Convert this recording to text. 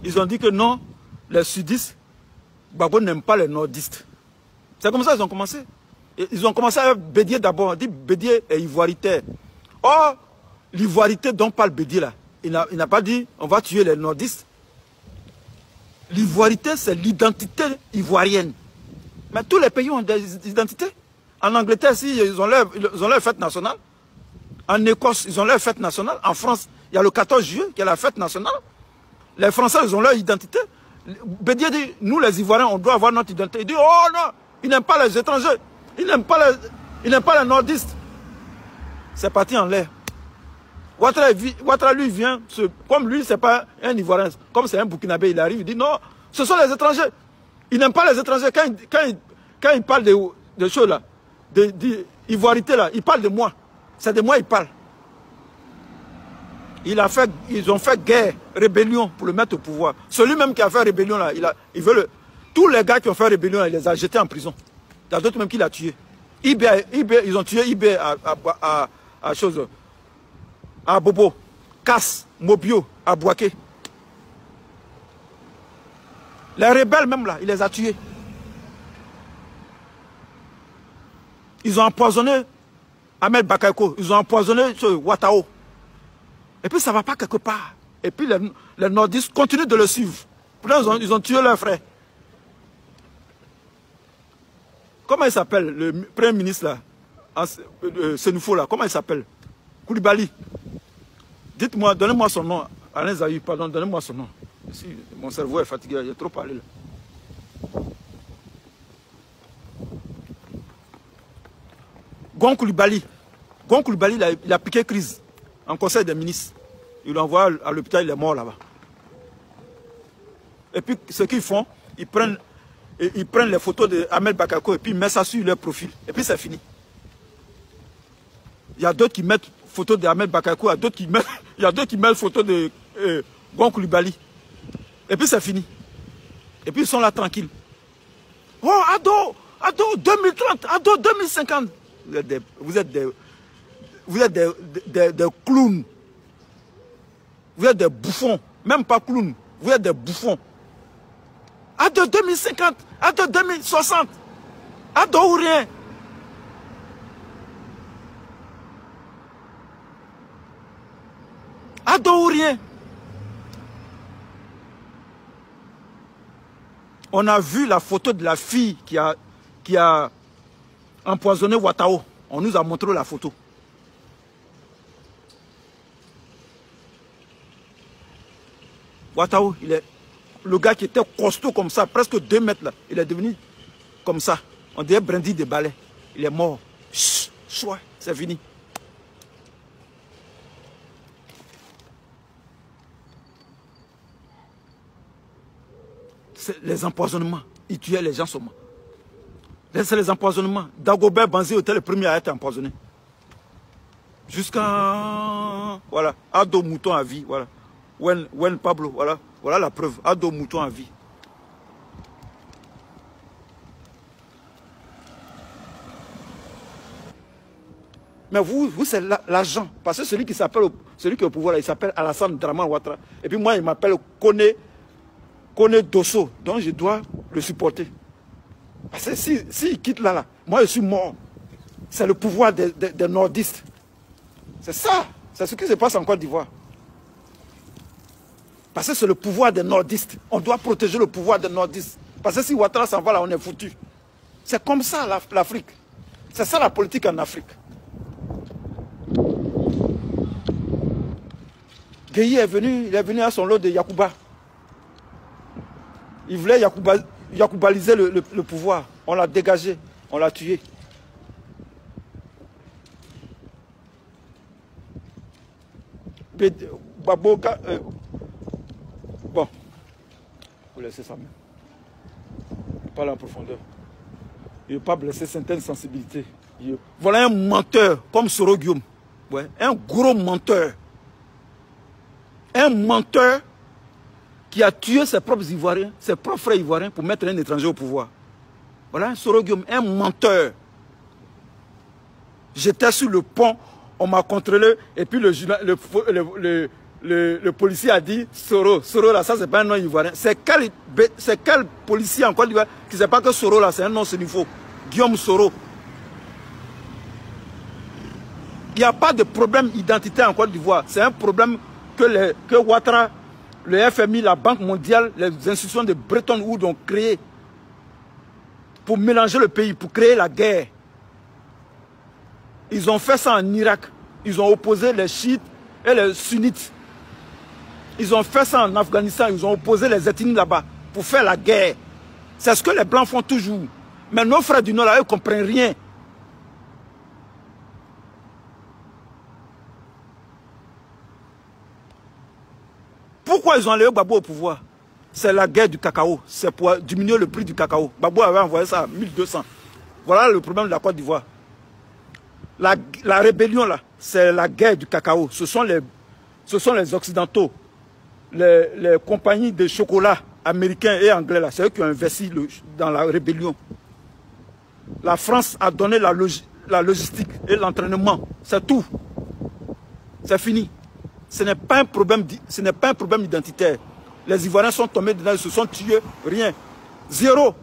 Ils ont dit que non, les sudistes, Gbagbo n'aime pas les nordistes. C'est comme ça qu'ils ont commencé. Ils ont commencé avec Bédié d'abord. On dit Bédié est ivoiritaire. Or, l'ivoirité dont parle Bédié là, il n'a pas dit on va tuer les nordistes. L'ivoirité, c'est l'identité ivoirienne. Mais tous les pays ont des identités. En Angleterre, ils ont leur fête nationale. En Écosse, ils ont leur fête nationale. En France, il y a le 14 juillet qui est la fête nationale. Les Français, ils ont leur identité. Bédié dit, nous les Ivoiriens, on doit avoir notre identité. Il dit, oh non, il n'aime pas les étrangers. Il n'aime pas les nordistes. C'est parti en l'air. Ouattara, lui, vient, comme lui, c'est pas un Ivoirien, comme c'est un Burkinabé, il arrive, il dit, non, ce sont les étrangers. Il n'aime pas les étrangers. Quand il parle de choses là, d'ivoirité là, il parle de moi. C'est de moi il parle. Ils ont fait guerre, rébellion pour le mettre au pouvoir. Celui même qui a fait rébellion là, tous les gars qui ont fait rébellion là, il les a jetés en prison. Il y a d'autres même qui l'ont tué. Ils ont tué Ibé à Bobo, Casse, Mobio, à Bouaké. Les rebelles même là, il les a tués. Ils ont empoisonné Ahmed Bakayoko, ils ont empoisonné Ouattao. Et puis ça ne va pas quelque part. Et puis les nordistes continuent de le suivre. Pourtant, ils ont tué leur frère. Comment il s'appelle, le premier ministre là, Senufo là, comment il s'appelle? Koulibaly. Dites-moi, donnez-moi son nom. Alain Zahir, pardon, donnez-moi son nom. Ici, mon cerveau est fatigué, j'ai trop parlé là. Gon Koulibaly. Gon Koulibaly, il a piqué crise en conseil des ministres. Il l'envoie à l'hôpital, il est mort là-bas. Et puis, ce qu'ils font, ils prennent les photos d'Ahmed Bakayoko et puis ils mettent ça sur leur profil. Et puis, c'est fini. Il y a d'autres qui mettent photos d'Ahmed Bakayoko, il y a d'autres qui mettent photos de Gon Koulibaly. Et puis, c'est fini. Et puis, ils sont là tranquilles. Oh, Ado 2030, Ado 2050. Vous êtes des clowns. Vous êtes des bouffons. Même pas clowns. Vous êtes des bouffons. Ado 2050, Ado 2060. Ado ou rien. Ado ou rien. On a vu la photo de la fille qui a empoisonné Ouattao. On nous a montré la photo. Ouattao, il est le gars qui était costaud comme ça, presque 2 mètres là. Il est devenu comme ça. On dirait brindille de balai. Il est mort. Chouette, c'est fini. Les empoisonnements. Ils tuaient les gens seulement. C'est les empoisonnements. Dagobert Banzi était le premier à être empoisonné. Jusqu'à... Voilà. Ado Mouton à vie. Voilà. Wen Pablo. Voilà. Voilà la preuve. Ado Mouton à vie. Mais vous c'est l'agent. Parce que celui qui est au pouvoir, il s'appelle Alassane Draman Ouattara. Et puis moi, il m'appelle Kone Dosso. Donc je dois le supporter. Parce que s'il quitte là, moi je suis mort. C'est le pouvoir des nordistes. C'est ça. C'est ce qui se passe en Côte d'Ivoire. Parce que c'est le pouvoir des nordistes. On doit protéger le pouvoir des nordistes. Parce que si Ouattara s'en va là, on est foutu. C'est comme ça l'Afrique. C'est ça la politique en Afrique. Gueye il est venu à son lot de Yacouba. Il voulait Yacoubaliser le pouvoir. On l'a dégagé, on l'a tué. Baboka, bon, vous laissez ça même. Il parle en profondeur. Il ne veut pas blesser certaines sensibilités. Voilà un menteur comme Soro Guillaume. Ouais, un gros menteur. Un menteur qui a tué ses propres Ivoiriens, ses propres frères Ivoiriens pour mettre un étranger au pouvoir. Voilà un Soro Guillaume, un menteur. J'étais sur le pont, on m'a contrôlé, et puis le le policier a dit Soro. Soro là, ça c'est pas un nom ivoirien. C'est quel policier en Côte d'Ivoire qui ne sait pas que Soro là, c'est un nom sénifaux. Guillaume Soro. Il n'y a pas de problème identitaire en Côte d'Ivoire. C'est un problème que Ouattara, le FMI, la Banque mondiale, les institutions de Bretton Woods ont créé pour mélanger le pays, pour créer la guerre. Ils ont fait ça en Irak. Ils ont opposé les chiites et les sunnites. Ils ont fait ça en Afghanistan. Ils ont opposé les ethnies là-bas pour faire la guerre. C'est ce que les Blancs font toujours. Mais nos frères du Nord, là, eux, ne comprennent rien. Pourquoi ils ont enlevé Gbagbo au pouvoir? C'est la guerre du cacao. C'est pour diminuer le prix du cacao. Gbagbo avait envoyé ça à 1200. Voilà le problème de la Côte d'Ivoire. La rébellion, là, c'est la guerre du cacao. Ce sont les Occidentaux, les compagnies de chocolat américains et anglais, là, c'est eux qui ont investi dans la rébellion. La France a donné la logistique et l'entraînement. C'est tout. C'est fini. Ce n'est pas un problème identitaire. Les Ivoiriens sont tombés dedans, ils se sont tués, rien. Zéro.